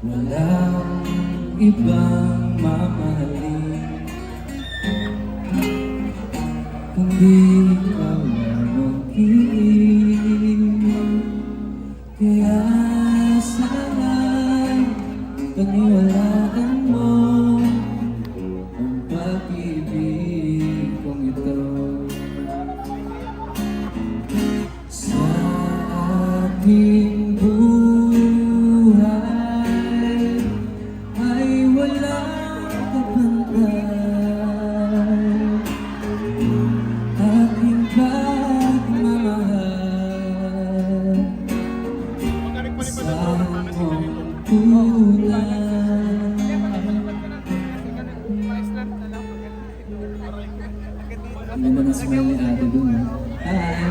Walang ibang mamahalin kundi ikaw lamang piling. Kaya sana'y paniwalaan mo ang pag-ibig kong ito. Sa aking buhay ay walang kapantay, aking pagmamahal sa iyong tunay. Ang ganda ng smile ni ate dun. Hi!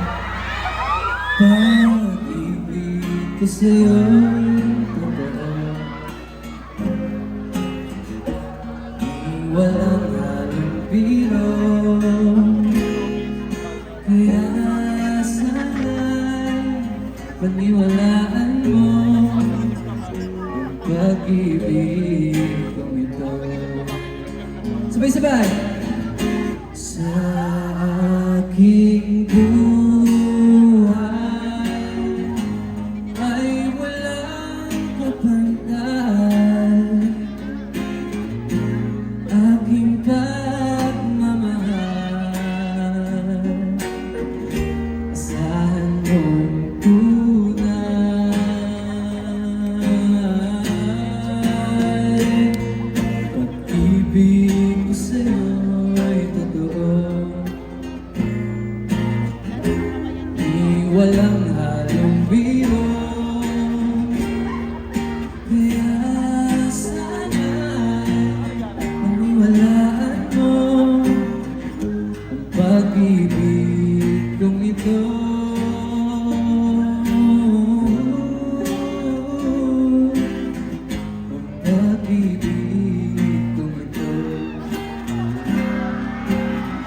Pag-ibig ko sa'yo'y totoo, walang halong biro. Kaya sana'y paniwalaan mo ang pag-ibig kong ito. Sabay-sabay! Sa aking buhay ay walang kapantay, aking pagmamahal, asahan mong tunay. Pag-ibig ko sa'yo'y totoo, di walang